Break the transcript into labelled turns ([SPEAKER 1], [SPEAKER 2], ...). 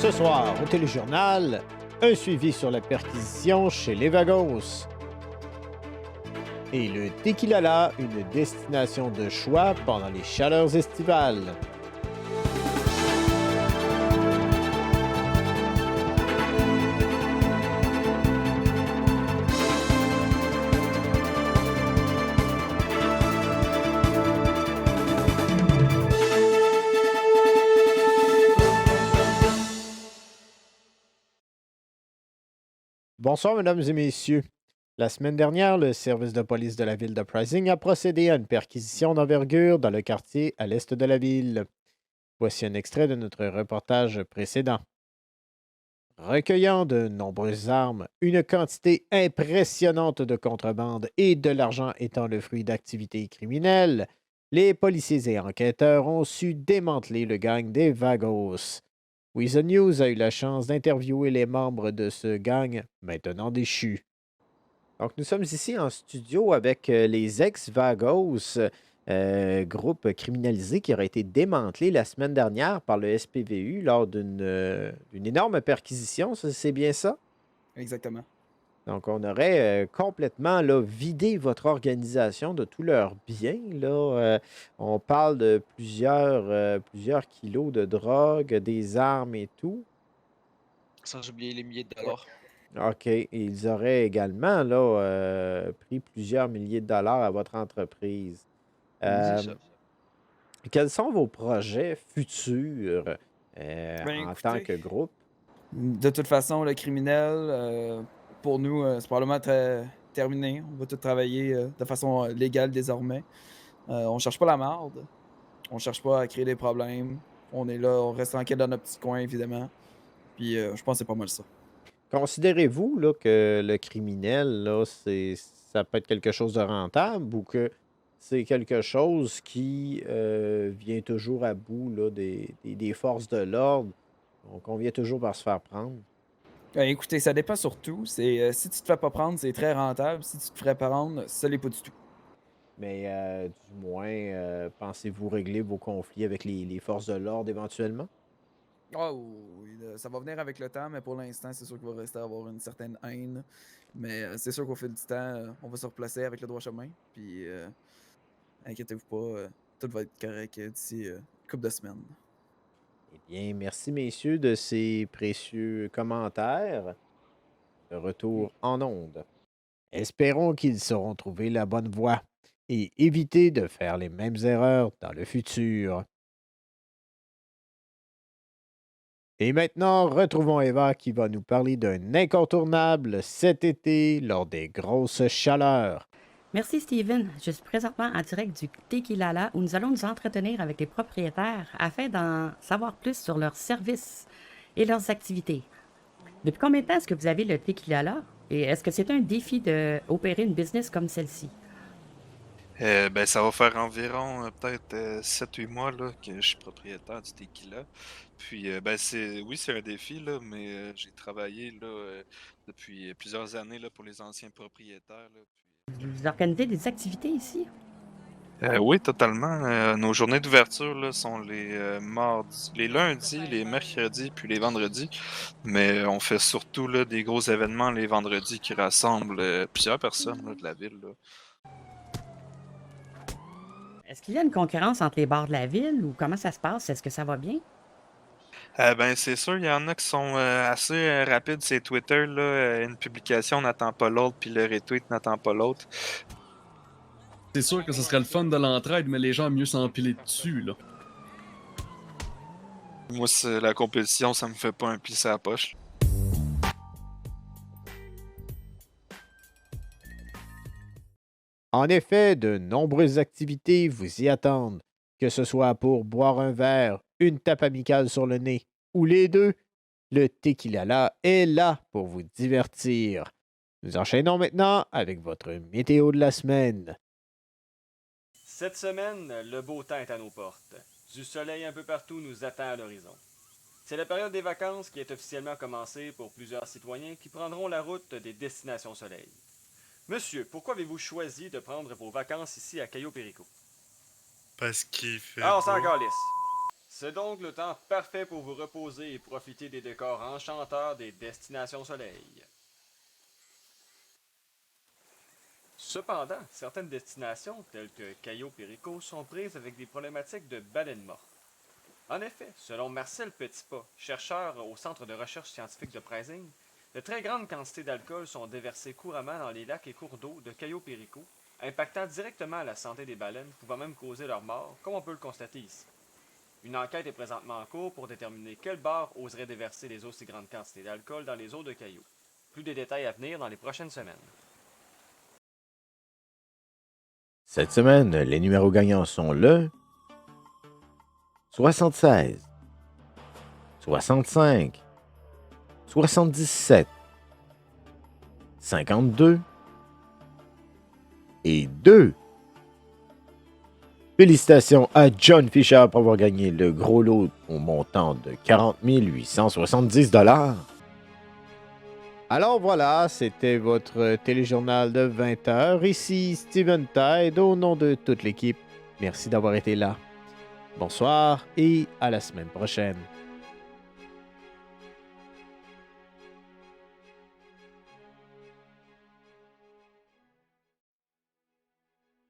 [SPEAKER 1] Ce soir, au téléjournal, un suivi sur la perquisition chez les Vagos. Et le Tequilala, une destination de choix pendant les chaleurs estivales. Bonsoir, mesdames et messieurs. La semaine dernière, le service de police de la ville de Pricing a procédé à une perquisition d'envergure dans le quartier à l'est de la ville. Voici un extrait de notre reportage précédent. Recueillant de nombreuses armes, une quantité impressionnante de contrebande et de l'argent étant le fruit d'activités criminelles, les policiers et enquêteurs ont su démanteler le gang des Vagos. Weasel News a eu la chance d'interviewer les membres de ce gang, maintenant déchus. Donc, nous sommes ici en studio avec les ex-Vagos, groupe criminalisé qui aurait été démantelé la semaine dernière par le SPVU lors d'une énorme perquisition, c'est bien ça?
[SPEAKER 2] Exactement.
[SPEAKER 1] Donc, on aurait complètement là, vidé votre organisation de tous leurs biens. Là. On parle de plusieurs kilos de drogue, des armes et tout.
[SPEAKER 3] Sans oublier les milliers de
[SPEAKER 2] Ouais.
[SPEAKER 3] dollars.
[SPEAKER 1] OK. Et ils auraient également là, pris plusieurs milliers de dollars à votre entreprise.
[SPEAKER 3] C'est
[SPEAKER 1] Euh,
[SPEAKER 3] ça.
[SPEAKER 1] quels sont vos projets futurs
[SPEAKER 2] Ben,
[SPEAKER 1] en tant
[SPEAKER 2] écoutez,
[SPEAKER 1] que groupe?
[SPEAKER 2] de toute façon, le criminel, pour nous, c'est probablement très terminé. On va tout travailler de façon légale désormais. On cherche pas la marde. On cherche pas à créer des problèmes. On est là, on reste tranquille dans notre petit coin, évidemment. Puis je pense que c'est pas mal ça.
[SPEAKER 1] Considérez-vous là, que le criminel, là, ça peut être quelque chose de rentable ou que c'est quelque chose qui vient toujours à bout là, des forces de l'ordre? Donc, on vient toujours par se faire prendre.
[SPEAKER 2] Écoutez, ça dépend surtout. C'est si tu te fais pas prendre, c'est très rentable. Si tu te ferais prendre, ça l'est pas du tout.
[SPEAKER 1] Mais du moins, pensez-vous régler vos conflits avec les forces de l'ordre éventuellement?
[SPEAKER 2] Ah oui, là, ça va venir avec le temps, mais pour l'instant, c'est sûr qu'il va rester à avoir une certaine haine. Mais c'est sûr qu'au fil du temps, on va se replacer avec le droit chemin. Puis inquiétez-vous pas, tout va être correct d'ici une couple de semaines.
[SPEAKER 1] Eh bien, merci messieurs de ces précieux commentaires. De
[SPEAKER 2] Mm.
[SPEAKER 1] retour en ondes. Espérons qu'ils sauront trouver la bonne voie et éviter de faire les mêmes erreurs dans le futur. Et maintenant, retrouvons Eva qui va nous parler d'un incontournable cet été lors des grosses chaleurs.
[SPEAKER 4] Merci Steven. Je suis présentement en direct du Tequilala où nous allons nous entretenir avec les propriétaires afin d'en savoir plus sur leurs services et leurs activités. Depuis combien de temps est-ce que vous avez le Tequilala et est-ce que c'est un défi d'opérer une business comme celle-ci?
[SPEAKER 3] Ben, ça va faire environ peut-être 7-8 mois là, que je suis propriétaire du tequila. Puis, ben, c'est un défi, là, mais j'ai travaillé là, depuis plusieurs années là, pour les anciens propriétaires. Là,
[SPEAKER 4] Vous organisez des activités ici?
[SPEAKER 3] oui, totalement. Nos journées d'ouverture là, sont les mardis, les lundis, les mercredis, puis les vendredis. Mais on fait surtout là, des gros événements les vendredis qui rassemblent plusieurs personnes là, de la ville. Là.
[SPEAKER 4] Est-ce qu'il y a une concurrence entre les bars de la ville ou comment ça se passe? Est-ce que ça va bien?
[SPEAKER 3] Ben, c'est sûr, il y en a qui sont assez rapides, c'est Twitter, là. Une publication n'attend pas l'autre, puis le retweet n'attend pas l'autre.
[SPEAKER 5] C'est sûr que ce serait le fun de l'entraide, mais les gens aiment mieux s'empiler dessus, là.
[SPEAKER 3] Moi, c'est la compétition, ça me fait pas un pli sur la poche.
[SPEAKER 1] En effet, de nombreuses activités vous y attendent, que ce soit pour boire un verre, une tape amicale sur le nez ou les deux. Le Tequilala est là pour vous divertir. Nous enchaînons maintenant avec votre météo de la semaine.
[SPEAKER 6] Cette semaine, le beau temps est à nos portes. Du soleil un peu partout nous attend à l'horizon. C'est la période des vacances qui est officiellement commencée pour plusieurs citoyens qui prendront la route des destinations soleil. Monsieur, pourquoi avez-vous choisi de prendre vos vacances ici à Cayo Perico?
[SPEAKER 7] Parce qu'il fait
[SPEAKER 6] Ah, on s'en
[SPEAKER 7] beau.
[SPEAKER 6] calisse. C'est donc le temps parfait pour vous reposer et profiter des décors enchanteurs des destinations soleil. Cependant, certaines destinations, telles que Cayo Perico, sont prises avec des problématiques de baleines mortes. En effet, selon Marcel Petitpas, chercheur au Centre de recherche scientifique de Preising, de très grandes quantités d'alcool sont déversées couramment dans les lacs et cours d'eau de Cayo Perico, impactant directement la santé des baleines, pouvant même causer leur mort, comme on peut le constater ici. Une enquête est présentement en cours pour déterminer quel bar oserait déverser les aussi grandes quantités d'alcool dans les eaux de Cayo. Plus de détails à venir dans les prochaines semaines.
[SPEAKER 1] Cette semaine, les numéros gagnants sont le 76, 65, 77, 52 et 2. Félicitations à John Fisher pour avoir gagné le gros lot au montant de 40 870 $. Alors voilà, c'était votre téléjournal de 20 heures. Ici Steven Tide au nom de toute l'équipe. Merci d'avoir été là. Bonsoir et à la semaine prochaine.